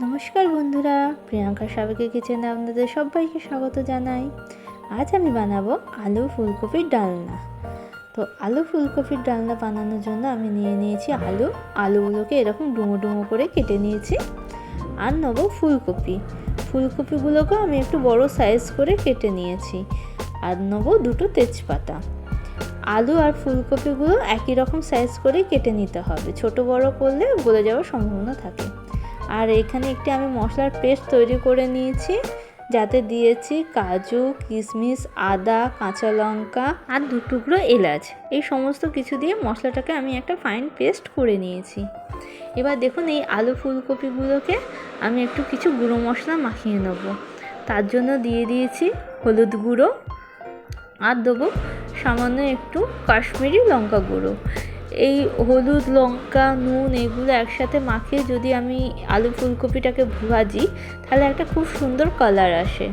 নমস্কার বন্ধুরা, প্রিয়াঙ্কা সাবেকি কিচেনে আপনাদের সবাইকে স্বাগত জানাই। আজ আমি বানাবো আলু ফুলকপির ডালনা। তো আলু ফুলকপির ডালনা বানানোর জন্য আমি নিয়ে নিয়েছি আলুগুলোকে এরকম ডুমো ডুমো করে কেটে নিয়েছি। আর নেবো ফুলকপিগুলোকে আমি একটু বড় সাইজ করে কেটে নিয়েছি। আর নেবো দুটো তেজপাতা। আলু আর ফুলকপিগুলো একই রকম সাইজ করে কেটে নিতে হবে, ছোট বড় করলে গলে যাওয়ার সম্ভাবনা থাকে। আর এখানে একটি আমি মশলার পেস্ট তৈরি করে নিয়েছি, যাতে দিয়েছি কাজু, কিশমিশ, আদা, কাঁচা লঙ্কা আর 2 টুকরো এলাচ। এই সমস্ত কিছু দিয়ে মশলাটাকে আমি একটা ফাইন পেস্ট করে নিয়েছি। এবার দেখুন, এই আলু ফুলকপিগুলোকে আমি একটু কিছু গুঁড়ো মশলা মাখিয়ে নেব। তার জন্য দিয়ে দিয়েছি হলুদ গুঁড়ো, আর দেবো সামান্য একটু কাশ্মীরি লঙ্কা গুঁড়ো। এই হলুদ, লঙ্কা, নুন এগুলো একসাথে মাখিয়ে যদি আমি আলু ফুলকপিটাকে ভাজি, তাহলে একটা খুব সুন্দর কালার আসে।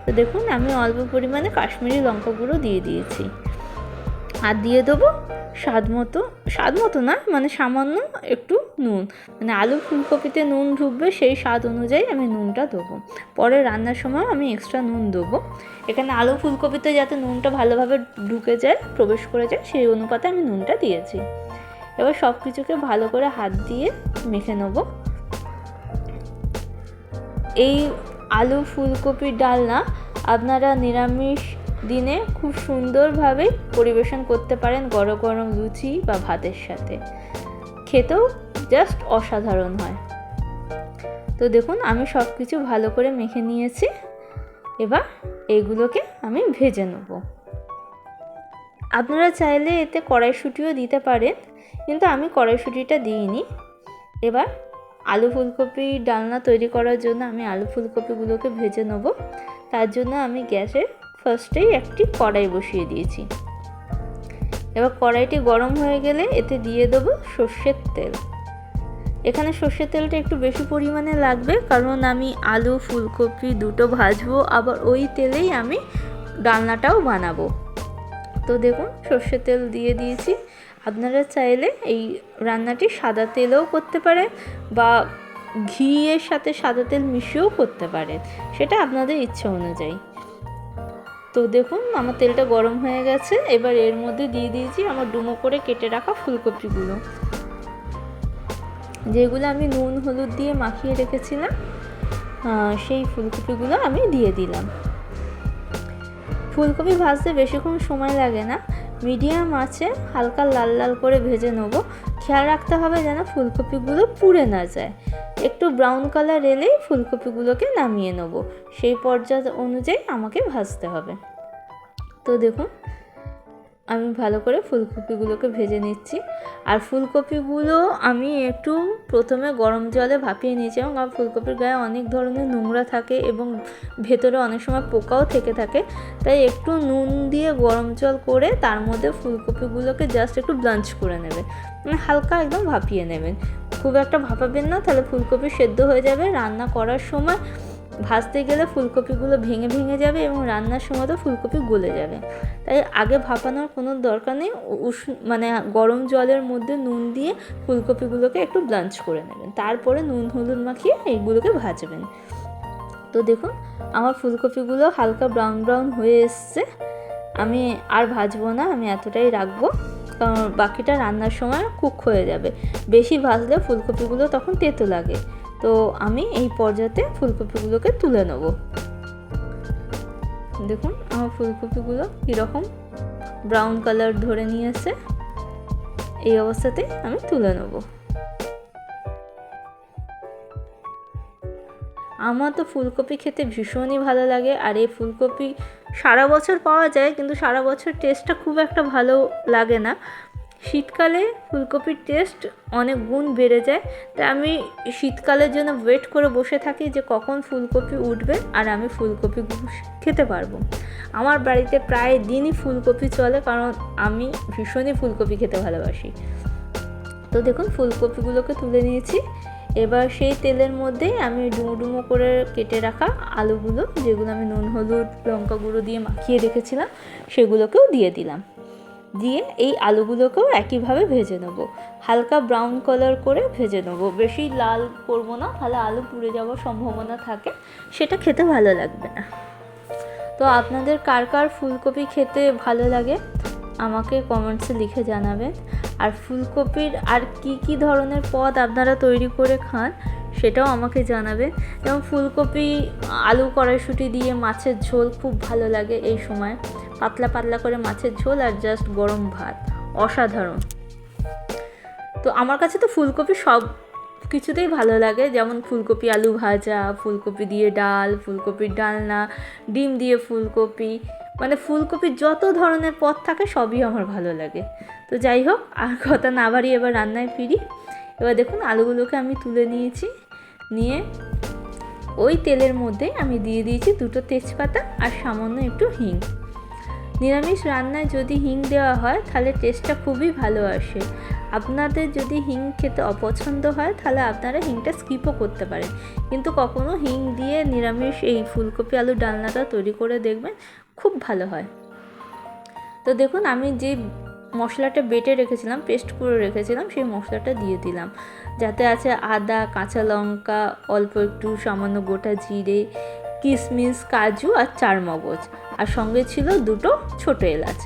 তো দেখুন, আমি অল্প পরিমাণে কাশ্মীরি লঙ্কা গুঁড়ো দিয়ে দিয়েছি। আর দিয়ে দেবো স্বাদ মতো না, মানে সামান্য একটু নুন। মানে আলু ফুলকপিতে নুন ঢুকবে, সেই স্বাদ অনুযায়ী আমি নুনটা দেবো। পরে রান্নার সময় আমি এক্সট্রা নুন দেবো। এখানে আলু ফুলকপিতে যাতে নুনটা ভালোভাবে ঢুকে যায়, প্রবেশ করে যায়, সেই অনুপাতে আমি নুনটা দিয়েছি। এবার সব কিছুকে ভালো করে হাত দিয়ে মেখে নেব। এই আলু ফুলকপির ডালনা আপনারা নিরামিষ দিনে খুব সুন্দরভাবে পরিবেশন করতে পারেন, গরম গরম লুচি বা ভাতের সাথে। খেতেও জাস্ট অসাধারণ হয়। তো দেখুন, আমি সব কিছু ভালো করে মেখে নিয়েছি। এবার এইগুলোকে আমি ভেজে নেব। আপনারা চাইলে এতে কড়াইশুঁটিও দিতে পারেন, কিন্তু আমি কড়াইশুঁটিটা দিইনি। এবার আলু ফুলকপি ডালনা তৈরি করার জন্য আমি আলু ফুলকপিগুলোকে ভেজে নেব। তার জন্য আমি গ্যাসে ফার্স্টেই একটি কড়াই বসিয়ে দিয়েছি। এবার কড়াইটি গরম হয়ে গেলে এতে দিয়ে দেবো সর্ষের তেল। এখানে সর্ষের তেলটা একটু বেশি পরিমাণে লাগবে, কারণ আমি আলু ফুলকপি দুটো ভাজবো, আবার ওই তেলেই আমি ডালনাটাও বানাবো। তো দেখুন, সর্ষের তেল দিয়ে দিয়েছি। আপনারা চাইলে এই রান্নাটি সাদা তেলেও করতে পারেন, বা ঘিয়ের সাথে সাদা তেল মিশিয়েও করতে পারেন, সেটা আপনাদের ইচ্ছা অনুযায়ী। তো দেখুন, আমার তেলটা গরম হয়ে গেছে। এবার এর মধ্যে দিয়ে দিয়েছি আমার ডুমো করে কেটে রাখা ফুলকপিগুলো, যেগুলো আমি নুন হলুদ দিয়ে মাখিয়ে রেখেছিলাম। সেই ফুলকপিগুলো আমি দিয়ে দিলাম। ফুলকপি ভাজতে বেশিক্ষণ সময় লাগে না, মিডিয়াম আঁচে হালকা লাল লাল করে ভেজে নেবো। খেয়াল রাখতে হবে যেন ফুলকপিগুলো পুড়ে না যায়। একটু ব্রাউন কালার এলেই ফুলকপিগুলোকে নামিয়ে নেবো, সেই পর্যায় অনুযায়ী আমাকে ভাজতে হবে। তো দেখুন, আমি ভালো করে ফুলকপিগুলোকে ভেজে নিচ্ছি। আর ফুলকপিগুলো আমি একটু প্রথমে গরম জলে ভাপিয়ে নিয়েছি, এবং ফুলকপির গায়ে অনেক ধরনের নোংরা থাকে এবং ভেতরে অনেক সময় পোকাও থেকে থাকে। তাই একটু নুন দিয়ে গরম জল করে তার মধ্যে ফুলকপিগুলোকে জাস্ট একটু ব্লাঞ্চ করে নেবেন, মানে হালকা একদম ভাপিয়ে নেবেন। খুব একটা ভাপাবেন না, তাহলে ফুলকপি সেদ্ধ হয়ে যাবে। রান্না করার সময় ভাজতে গেলে ফুলকপিগুলো ভেঙে ভেঙে যাবে, এবং রান্নার সময় তো ফুলকপি গলে যাবে। তাই আগে ভাপানোর কোনো দরকার নেই। মানে গরম জলের মধ্যে নুন দিয়ে ফুলকপিগুলোকে একটু ব্লাঞ্চ করে নেবেন, তারপরে নুন হলুদ মাখিয়ে এইগুলোকে ভাজবেন। তো দেখুন, আমার ফুলকপিগুলো হালকা ব্রাউন ব্রাউন হয়ে এসছে। আমি আর ভাজবো না, আমি এতটাই রাখবো, কারণ বাকিটা রান্নার সময় কুক হয়ে যাবে। বেশি ভাজলে ফুলকপিগুলো তখন তেতো লাগে। তো আমি এই পর্যায়ে ফুলকপিগুলোকে তুলে নেব। দেখুন, আমার ফুলকপিগুলো কীরকম ব্রাউন কালার ধরে নিয়েছে। এই অবস্থাতে আমি তুলে নেব। আমার তো ফুলকপি খেতে ভীষণই ভালো লাগে। আর এই ফুলকপি সারা বছর পাওয়া যায়, কিন্তু সারা বছর টেস্টটা খুব একটা ভালো লাগে না। শীতকালে ফুলকপির টেস্ট অনেক গুণ বেড়ে যায়। তাই আমি শীতকালের জন্য ওয়েট করে বসে থাকি যে কখন ফুলকপি উঠবে আর আমি ফুলকপি খেতে পারবো। আমার বাড়িতে প্রায় দিনই ফুলকপি চলে, কারণ আমি ভীষণই ফুলকপি খেতে ভালোবাসি। তো দেখুন, ফুলকপিগুলোকে তুলে নিয়েছি। এবার সেই তেলের মধ্যেই আমি ডুমো ডুমো করে কেটে রাখা আলুগুলো, যেগুলো আমি নুন হলুদ লঙ্কা গুঁড়ো দিয়ে মাখিয়ে রেখেছিলাম, সেগুলোকেও দিয়ে দিলাম। দিয়ে এই আলুগুলোকেও একইভাবে ভেজে নেব, হালকা ব্রাউন কালার করে ভেজে নেব, বেশি লাল করবো না, তাহলে আলু পুড়ে যাওয়ার সম্ভাবনা থাকে, সেটা খেতে ভালো লাগবে না। তো আপনাদের কার কার ফুলকপি খেতে ভালো লাগে আমাকে কমেন্টসে লিখে জানাবেন। আর ফুলকপির আর কি ধরনের পদ আপনারা তৈরি করে খান সেটাও আমাকে জানাবেন। যেমন ফুলকপি আলু কড়াইশুঁটি দিয়ে মাছের ঝোল খুব ভালো লাগে এই সময়, পাতলা পাতলা করে মাছের ঝোল আর জাস্ট গরম ভাত, অসাধারণ। তো আমার কাছে তো ফুলকপি সব কিছুতেই ভালো লাগে, যেমন ফুলকপি আলু ভাজা, ফুলকপি দিয়ে ডাল, ফুলকপির ডালনা, ডিম দিয়ে ফুলকপি, মানে ফুলকপির যত ধরনের পদ থাকে সবই আমার ভালো লাগে। তো যাই হোক, আর কথা না বাড়িয়ে এবার রান্নায় ফিরি। এবার দেখুন আলুগুলোকে আমি তুলে নিয়েছি, নিয়ে ওই তেলের মধ্যে আমি দিয়ে দিয়েছি 2টো তেজপাতা আর সামান্য একটু হিং। নিরামিষ রান্নায় যদি হিং দেওয়া হয় তাহলে টেস্টটা খুবই ভালো আসে। আপনাদের যদি হিং খেতে অপছন্দ হয় তাহলে আপনারা হিংটা স্কিপও করতে পারেন, কিন্তু কখনো হিং দিয়ে নিরামিষ এই ফুলকপি আলু ডালনাটা তৈরি করে দেখবেন, খুব ভালো হয়। তো দেখুন আমি যে মশলাটা বেটে রেখেছিলাম, পেস্ট করে রেখেছিলাম, সেই মশলাটা দিয়ে দিলাম, যাতে আছে আদা, কাঁচা লঙ্কা, অল্প একটু সামান্য গোটা জিরে, কিশমিশ, কাজু আর চারমগজ, আর সঙ্গে ছিল 2টো ছোটো এলাচ।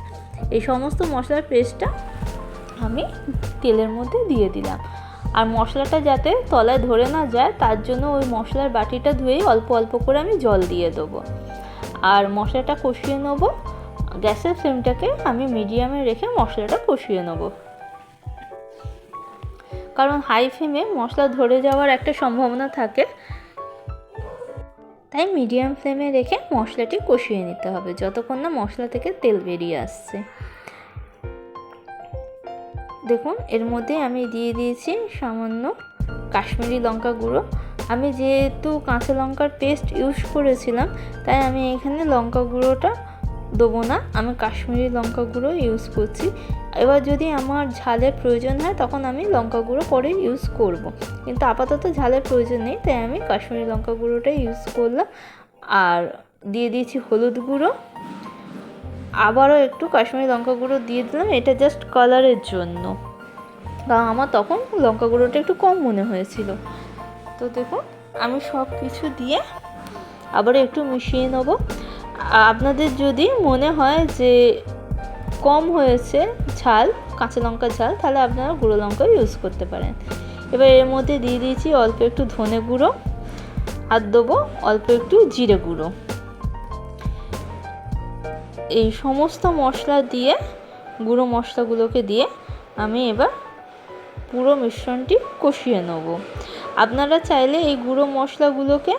এই সমস্ত মশলার পেস্টটা আমি তেলের মধ্যে দিয়ে দিলাম। আর মশলাটা যাতে তলায় ধরে না যায় তার জন্য ওই মশলার বাটিটা ধুয়েই অল্প অল্প করে আমি জল দিয়ে দেবো। আর মশলাটা কষিয়ে নেবো, গ্যাসের ফ্লেমটাকে আমি মিডিয়ামে রেখে মশলাটা কষিয়ে নেব, কারণ হাই ফ্লেমে মশলা ধরে যাওয়ার একটা সম্ভাবনা থাকে, তাই মিডিয়াম ফ্লেমে রেখে মশলাটি কষিয়ে নিতে হবে যতক্ষণ না মশলা থেকে তেল বেরিয়ে আসছে। দেখুন এর মধ্যে আমি দিয়ে দিয়েছি সামান্য কাশ্মীরি লঙ্কা গুঁড়ো। আমি যেহেতু কাঁচা লঙ্কার পেস্ট ইউজ করেছিলাম তাই আমি এখানে লঙ্কা গুঁড়োটা দেবো না, আমি কাশ্মীরি লঙ্কা গুঁড়ো ইউজ করছি। এবার যদি আমার ঝালের প্রয়োজন হয় তখন আমি লঙ্কা গুঁড়ো পরে ইউজ করব, কিন্তু আপাতত ঝালের প্রয়োজন নেই তাই আমি কাশ্মীরি লঙ্কা গুঁড়োটাই ইউজ করলাম। আর দিয়ে দিয়েছি হলুদ গুঁড়ো, আবারও একটু কাশ্মীরি লঙ্কা গুঁড়ো দিয়ে দিলাম, এটা জাস্ট কালারের জন্য, কারণ আমার তখন লঙ্কা গুঁড়োটা একটু কম মনে হয়েছিল। তো দেখুন আমি সব কিছু দিয়ে আবার একটু মিশিয়ে নেব। আপনাদের যদি মনে হয় যে কম হয়েছে ঝাল, কাঁচা লঙ্কার ঝাল, তাহলে আপনারা গুঁড়ো লঙ্কা ইউজ করতে পারেন। এবার এর মধ্যে দিয়ে দিয়েছি অল্প একটু ধনে গুঁড়ো আর দেবো অল্প একটু জিরে গুঁড়ো। এই সমস্ত মশলা দিয়ে, গুঁড়ো মশলাগুলোকে দিয়ে আমি এবার পুরো মিশ্রণটি কষিয়ে নেব। আপনারা চাইলে এই গুঁড়ো মশলাগুলোকে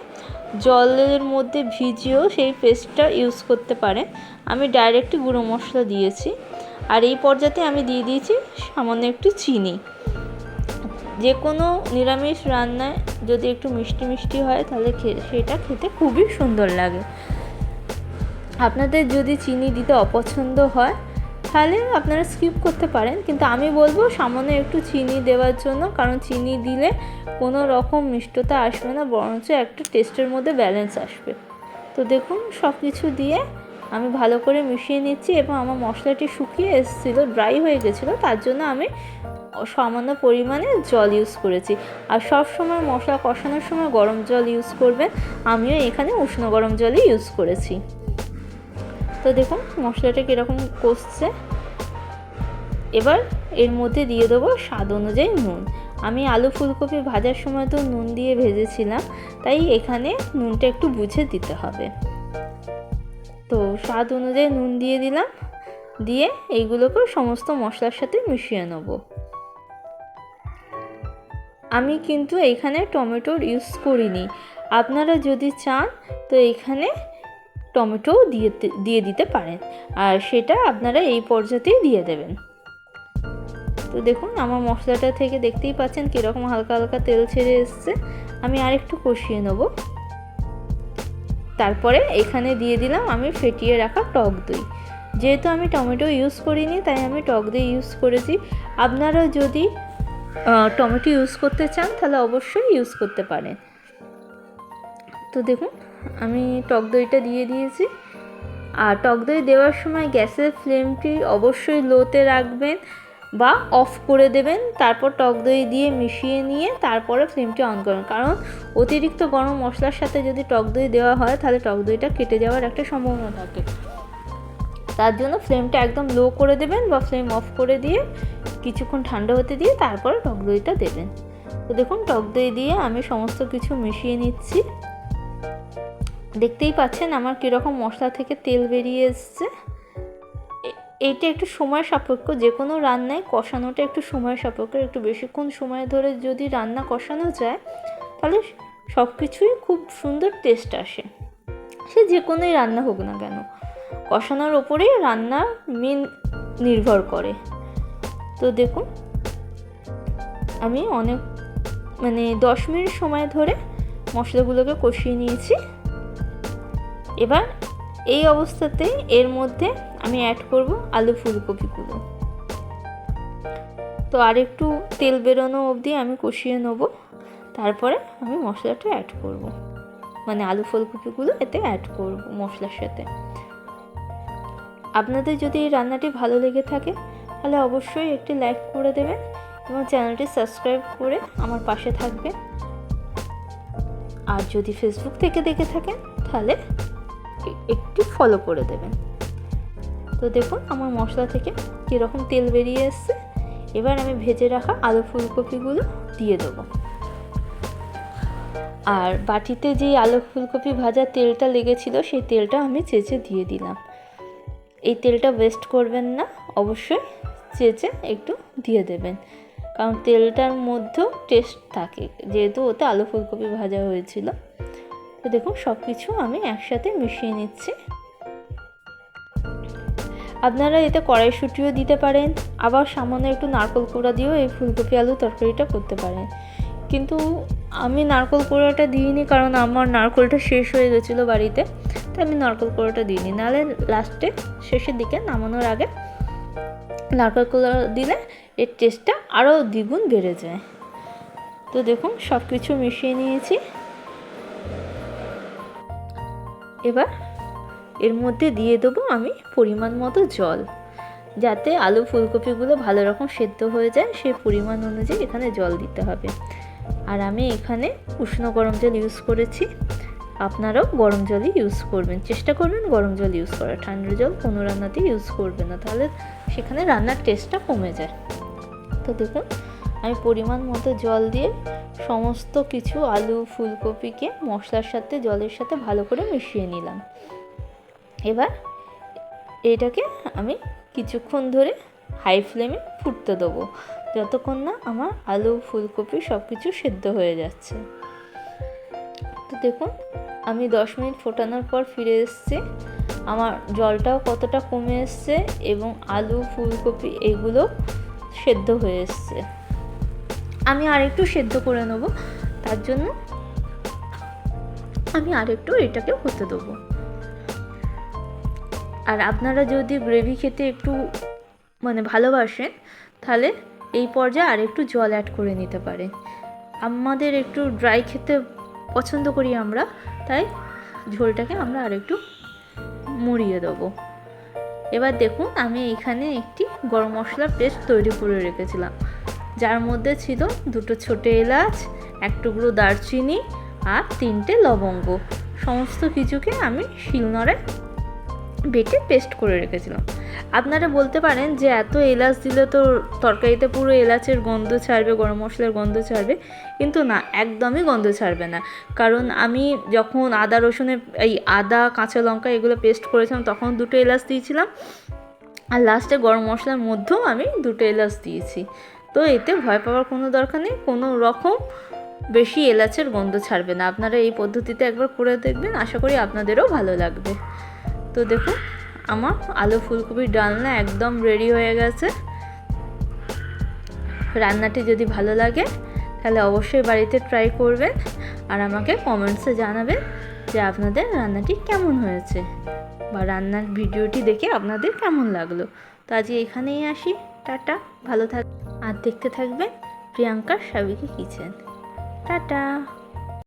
জলের মধ্যে ভিজিয়েও সেই পেস্টটা ইউজ করতে পারেন, আমি ডাইরেক্টই গুঁড়ো মশলা দিয়েছি। আর এই পর্যায়ে আমি দিয়ে দিয়েছি সামান্য একটু চিনি। যে কোনো নিরামিষ রান্নায় যদি একটু মিষ্টি মিষ্টি হয় তাহলে সেটা খেতে খুবই সুন্দর লাগে। আপনাদের যদি চিনি দিতে অপছন্দ হয় তাহলে আপনারা স্কিপ করতে পারেন, কিন্তু আমি বলবো সামান্য একটু চিনি দেওয়ার জন্য, কারণ চিনি দিলে কোনো রকম মিষ্টতা আসবে না, বরঞ্চ একটা টেস্টের মধ্যে ব্যালেন্স আসবে। তো দেখুন সব কিছু দিয়ে আমি ভালো করে মিশিয়ে নিচ্ছি এবং আমার মশলাটি শুকিয়ে এসেছিলো, ড্রাই হয়ে গেছিলো, তার জন্য আমি সামান্য পরিমাণে জল ইউজ করেছি। আর সব সময় মশলা কষানোর সময় গরম জল ইউজ করবেন, আমিও এখানে উষ্ণ গরম জলই ইউজ করেছি। তো দেখুন মশলাটা কীরকম কষছে। এবার এর মধ্যে দিয়ে দেবো স্বাদ অনুযায়ী নুন। আমি আলু ফুলকপি ভাজার সময় তো নুন দিয়ে ভেজেছিলাম, তাই এখানে নুনটা একটু বুঝে দিতে হবে। তো স্বাদ অনুযায়ী নুন দিয়ে দিলাম, দিয়ে এইগুলোকে সমস্ত মশলার সাথে মিশিয়ে নেব। আমি কিন্তু এখানে টমেটোর ইউজ করিনি, আপনারা যদি চান তো এখানে টমেটোও দিয়ে দিতে পারেন, আর সেটা আপনারা এই পর্যাতেই দিয়ে দেবেন। তো দেখুন আমার মশলাটা থেকে দেখতেই পাচ্ছেন কীরকম হালকা হালকা তেল ছেড়ে এসছে। আমি আর একটু কষিয়ে নেব। তারপরে এখানে দিয়ে দিলাম আমি ফেটিয়ে রাখা টক দই। যেহেতু আমি টমেটো ইউজ করিনি তাই আমি টক দই ইউজ করেছি। আপনারা যদি টমেটো ইউজ করতে চান তাহলে অবশ্যই ইউজ করতে পারেন। তো দেখুন আমি টক দইটা দিয়ে দিয়েছি, আর টক দই দেওয়ার সময় গ্যাসের ফ্লেমটি অবশ্যই লোতে রাখবেন বা অফ করে দেবেন। তারপর টক দই দিয়ে মিশিয়ে নিয়ে তারপরে ফ্লেমটি অন করুন, কারণ অতিরিক্ত গরম মশলার সাথে যদি টক দই দেওয়া হয় তাহলে টক দইটা কেটে যাওয়ার একটা সম্ভাবনা থাকে। তার জন্য ফ্লেমটা একদম লো করে দেবেন বা ফ্লেম অফ করে দিয়ে কিছুক্ষণ ঠান্ডা হতে দিয়ে তারপরে টক দইটা দেবেন। তো দেখুন টক দই দিয়ে আমি সমস্ত কিছু মিশিয়ে নিচ্ছি। দেখতেই পাচ্ছেন আমার কীরকম মশলা থেকে তেল বেরিয়ে এসছে। এইটা একটু সময় সাপেক্ষ, যে কোনো রান্নায় কষানোটা একটু সময় সাপেক্ষ। একটু বেশিক্ষণ সময় ধরে যদি রান্না কষানো যায় তাহলে সব কিছুই খুব সুন্দর টেস্ট আসে, সে যে কোনোই রান্না হোক না কেন। কষানোর ওপরেই রান্নার মেন নির্ভর করে। তো দেখুন আমি অনেক 10 মিনিট সময় ধরে মশলাগুলোকে কষিয়ে নিয়েছি। এবার এই অবস্থাতেই এর মধ্যে আমি অ্যাড করব আলু ফুলকপিগুলো। তো আর একটু তেল বেরোনো অবধি আমি কষিয়ে নেব, তারপরে আমি মশলাটা অ্যাড করব, আলু ফুলকপিগুলো এতে অ্যাড করব মশলার সাথে। আপনাদের যদি এই রান্নাটি ভালো লেগে থাকে তাহলে অবশ্যই একটি লাইক করে দেবেন এবং চ্যানেলটি সাবস্ক্রাইব করে আমার পাশে থাকবেন। আর যদি ফেসবুক থেকে দেখে থাকেন তাহলে একটু ফলো করে দেবেন। তো দেখুন আমার মশলা থেকে কীরকম তেল বেরিয়ে এসছে। এবার আমি ভেজে রাখা আলু ফুলকপিগুলো দিয়ে দেবো। আর বাটিতে যেই আলু ফুলকপি ভাজা তেলটা লেগেছিল সেই তেলটা আমি চেঁচে দিয়ে দিলাম। এই তেলটা ওয়েস্ট করবেন না, অবশ্যই চেঁচে একটু দিয়ে দেবেন, কারণ তেলটার মধ্যেও টেস্ট থাকে যেহেতু ওতে আলু ফুলকপি ভাজা হয়েছিল। তো দেখুন সব কিছু আমি একসাথে মিশিয়ে নিচ্ছি। আপনারা এতে কড়াইশুঁটিও দিতে পারেন, আবার সামান্য একটু নারকেল কোড়া দিয়েও এই ফুলকপি আলু তরকারিটা করতে পারেন। কিন্তু আমি নারকেল কোড়াটা দিইনি, কারণ আমার নারকেলটা শেষ হয়ে গেছিলো বাড়িতে, তাই আমি নারকেল কোড়াটা দিইনি। নাহলে লাস্টে শেষের দিকে নামানোর আগে নারকেল কোড়া দিলে এর টেস্টটা আরও দ্বিগুণ বেড়ে যায়। তো দেখুন সব কিছু মিশিয়ে নিয়েছি। এবার এর মধ্যে দিয়ে দেবো আমি পরিমাণ মতো জল, যাতে আলু ফুলকপিগুলো ভালো রকম সেদ্ধ হয়ে যায়, সেই পরিমাণ অনুযায়ী এখানে জল দিতে হবে। আর আমি এখানে উষ্ণ গরম জল ইউজ করেছি, আপনারাও গরম জলই ইউজ করবেন, চেষ্টা করবেন গরম জল ইউজ করার। ঠান্ডা জল কোনো রান্নাতেই ইউজ করবেন না, তাহলে সেখানে রান্নার টেস্টটা কমে যায়। তো দেখুন আমি পরিমাণ মতো জল দিয়ে সমস্ত কিছু আলু ফুলকপিকে মশলার সাথে জলের সাথে ভালো করে মিশিয়ে নিলাম। এবার এটাকে আমি কিছুক্ষণ ধরে হাই ফ্লেমে ফুটতে দেবো, যতক্ষণ না আমার আলু ফুলকপি সব কিছু সেদ্ধ হয়ে যাচ্ছে। তো দেখুন আমি 10 মিনিট ফোটানোর পর ফিরে এসেছি, আমার জলটাও কতটা কমে এসছে এবং আলু ফুলকপি এগুলো সেদ্ধ হয়ে এসছে। আমি আরেকটু সেদ্ধ করে নেব, তার জন্য আমি আরেকটু এটাকে হতে দেবো। আর আপনারা যদি গ্রেভি খেতে একটু ভালোবাসেন তাহলে এই পর্যায়ে আরেকটু জল অ্যাড করে নিতে পারেন। আমাদের একটু ড্রাই খেতে পছন্দ করি আমরা, তাই ঝোলটাকে আমরা আরেকটু মুড়িয়ে দেবো। এবার দেখুন আমি এখানে একটি গরম মশলার পেস্ট তৈরি করে রেখেছিলাম, যার মধ্যে ছিল 2 ছোটো এলাচ, 1 টুকরো দারচিনি আর 3টে লবঙ্গ। সমস্ত কিছুকে আমি শিলনোড়ায় বেটে পেস্ট করে রেখেছিলাম। আপনারা বলতে পারেন যে এত এলাচ দিলে তো তরকারিতে পুরো এলাচের গন্ধ ছাড়বে, গরম মশলার গন্ধ ছাড়বে, কিন্তু না, একদমই গন্ধ ছাড়বে না। কারণ আমি যখন আদা কাঁচা লঙ্কা এগুলো পেস্ট করেছিলাম তখন 2টো এলাচ দিয়েছিলাম, আর লাস্টে গরম মশলার মধ্যেও আমি 2টো এলাচ দিয়েছি। তো এতে ভয় পাওয়ার কোনো দরকার নেই, কোনো রকম বেশি এলাচের গন্ধ ছাড়বে না। আপনারা এই পদ্ধতিতে একবার করে দেখবেন, আশা করি আপনাদেরও ভালো লাগবে। তো দেখুন আমার আলু ফুলকপির ডালনা একদম রেডি হয়ে গেছে। রান্নাটি যদি ভালো লাগে তাহলে অবশ্যই বাড়িতে ট্রাই করবেন আর আমাকে কমেন্টসে জানাবেন যে আপনাদের রান্নাটি কেমন হয়েছে বা রান্নার ভিডিওটি দেখে আপনাদের কেমন লাগলো। তো আজ এখানেই আসি, টাটা, ভালো থাক আর দেখতে থাকবেন প্রিয়াঙ্কার সাবিকি কিচেন। টাটা।